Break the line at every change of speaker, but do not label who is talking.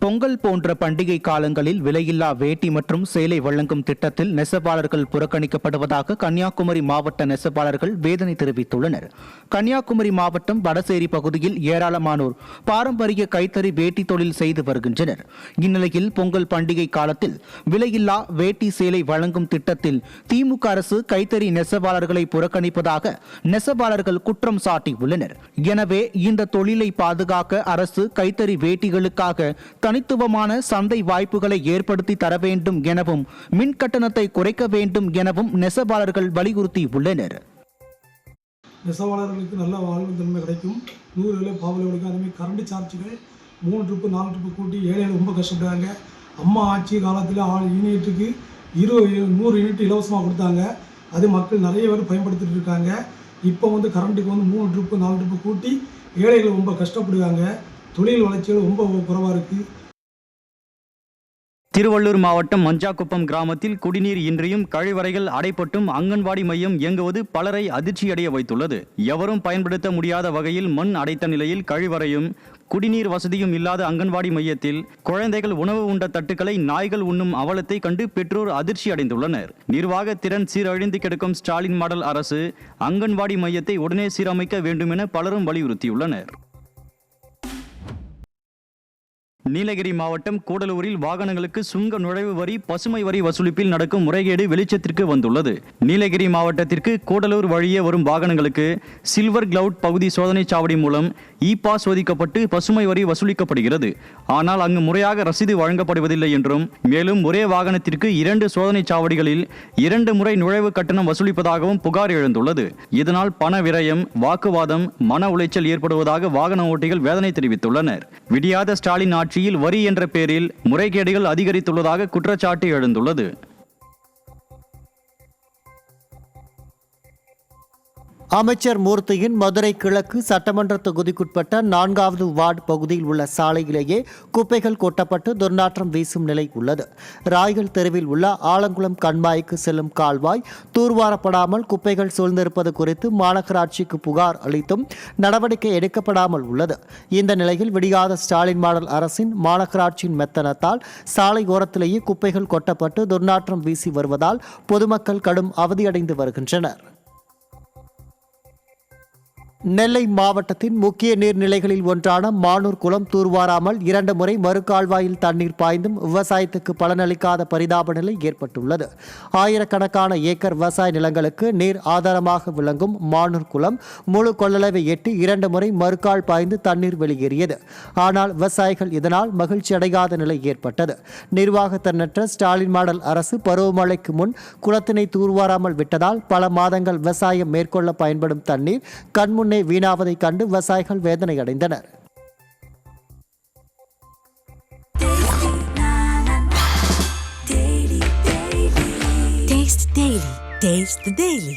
பொங்கல் போன்ற பண்டிகை காலங்களில் விலையில்லா வேட்டி மற்றும் சேலை வழங்கும் திட்டத்தில் நெசவாளர்கள் புறக்கணிக்கப்படுவதாக கன்னியாகுமரி மாவட்ட நெசவாளர்கள் வேதனை தெரிவித்துள்ளனர். கன்னியாகுமரி மாவட்டம் வடசேரி பகுதியில் ஏராளமானோர் பாரம்பரிய கைத்தறி வேட்டி தொழில் செய்து வருகின்றனர். இந்நிலையில் பொங்கல் பண்டிகை காலத்தில் விலையில்லா வேட்டி சேலை வழங்கும் திட்டத்தில் திமுக அரசு கைத்தறி நெசவாளர்களை புறக்கணிப்பதாக நெசவாளர்கள் குற்றம் சாட்டியுள்ளனர். எனவே இந்த தொழிலை பாதுகாக்க அரசு கைத்தறி வேட்டிகளுக்காக தனித்துவமான சந்தை வாய்ப்புகளை ஏற்படுத்தி தர வேண்டும் எனவும் மின் கட்டணத்தை குறைக்க வேண்டும் எனவும் நெசவாளர்கள் வலியுறுத்தியுள்ளனர்.
நெசவாளர்களுக்கு நல்ல வாழ்வு தன்மை கிடைக்கும். 100 விலை பாவலை கிடைக்கும். அதேமாதிரி கரண்ட் சார்ஜுகள் 3 ட்ரிப்பு 4 ட்ரிப்பு கூட்டி ஏழைகள் ரொம்ப கஷ்டப்படுறாங்க. அம்மா ஆட்சி காலத்தில் யூனிட்டுக்கு 100 யூனிட் இலவசமாக கொடுத்தாங்க. அது மக்கள் நிறைய பேர் பயன்படுத்திட்டு இருக்காங்க. இப்போ கரண்ட்டுக்கு 3 ட்ரிப்பு 4 ட்ரிப்பு கூட்டி ஏழைகள் ரொம்ப கஷ்டப்படுறாங்க. தொழில் வளர்ச்சிகள் ரொம்ப குறைவாக இருக்குது.
திருவள்ளூர் மாவட்டம் மஞ்சாக்குப்பம் கிராமத்தில் குடிநீர் இன்றியும் கழிவறைகள் அடைப்பட்டும் அங்கன்வாடி மையம் இயங்குவது பலரை அதிர்ச்சியடைய வைத்துள்ளது. எவரும் பயன்படுத்த முடியாத வகையில் மண் அடைத்த நிலையில் கழிவறையும் குடிநீர் வசதியும் இல்லாத அங்கன்வாடி மையத்தில் குழந்தைகள் உணவு உண்ட தட்டுக்களை நாய்கள் உண்ணும் அவலத்தை கண்டு பெற்றோர் அதிர்ச்சி அடைந்துள்ளனர். நிர்வாக திறன் சீரழிந்து கிடக்கும் ஸ்டாலின் மாடல் அரசு அங்கன்வாடி மையத்தை உடனே சீரமைக்க வேண்டும் என பலரும் வலியுறுத்தியுள்ளனர். நீலகிரி மாவட்டம் கூடலூரில் வாகனங்களுக்கு சுங்க நுழைவு வரி பசுமை வரி வசூலிப்பில் நடக்கும் முறைகேடு வெளிச்சத்திற்கு வந்துள்ளது. நீலகிரி மாவட்டத்திற்கு கூடலூர் வழியே வரும் வாகனங்களுக்கு சில்வர் கிளவுட் பகுதி சோதனை சாவடி மூலம் பாஸ் சோதிக்கப்பட்டு பசுமை வரி வசூலிக்கப்படுகிறது. ஆனால் அங்கு முறையாக ரசீது வழங்கப்படுவதில்லை என்றும், மேலும் ஒரே வாகனத்திற்கு 2 சோதனை சாவடிகளில் 2 முறை நுழைவு கட்டணம் வசூலிப்பதாகவும் புகார் எழுந்துள்ளது. இதனால் பண விரயம், வாக்குவாதம், மன உளைச்சல் ஏற்படுவதாக வாகன ஓட்டிகள் வேதனை தெரிவித்துள்ளனர். விடியாத ஸ்டாலின் ஆட்சியில் வரி என்ற பெயரில் முறைகேடுகள் அதிகரித்துள்ளதாக குற்றச்சாட்டு எழுந்துள்ளது.
அமைச்சர் மூர்த்தியின் மதுரை கிழக்கு சட்டமன்ற தொகுதிக்குட்பட்ட 4வது வார்டு பகுதியில் உள்ள சாலையிலேயே குப்பைகள் கொட்டப்பட்டு துர்நாற்றம் வீசும் நிலை உள்ளது. ராய்கள் தெருவில் உள்ள ஆலங்குளம் கண்மாய்க்கு செல்லும் கால்வாய் தூர்வாரப்படாமல் குப்பைகள் சூழ்ந்திருப்பது குறித்து மாநகராட்சிக்கு புகார் அளித்தும் நடவடிக்கை எடுக்கப்படாமல் உள்ளது. இந்த நிலையில் விடியாத ஸ்டாலின் மாடல் அரசின் மாநகராட்சியின் மெத்தனத்தால் சாலை ஓரத்திலேயே குப்பைகள் கொட்டப்பட்டு துர்நாற்றம் வீசி வருவதால் பொதுமக்கள் கடும் அவதியடைந்து வருகின்றனர். நெல்லை மாவட்டத்தின் முக்கிய நீர்நிலைகளில் ஒன்றான மானூர் குளம் தூர்வாராமல் 2 முறை மறுகால்வாயில் தண்ணீர் பாய்ந்தும் விவசாயத்துக்கு பலனளிக்காத பரிதாப நிலை ஏற்பட்டுள்ளது. ஆயிரக்கணக்கான ஏக்கர் விவசாய நிலங்களுக்கு நீர் ஆதாரமாக விளங்கும் மானூர் குளம் முழு கொள்ளளவை எட்டி 2 முறை மறுகால் பாய்ந்து தண்ணீர் வெளியேறியது. ஆனால் விவசாயிகள் இதனால் மகிழ்ச்சி அடையாத நிலை ஏற்பட்டது. நிர்வாக திறனற்ற ஸ்டாலின் மாடல் அரசு பருவமழைக்கு முன் குளத்தினை தூர்வாராமல் விட்டதால் பல மாதங்கள் விவசாயம் மேற்கொள்ள பயன்படும் தண்ணீர் கண்முன்னே வீணாவதை கண்டு விவசாயிகள் வேதனை அடைந்தனர்.
Taste the Daily.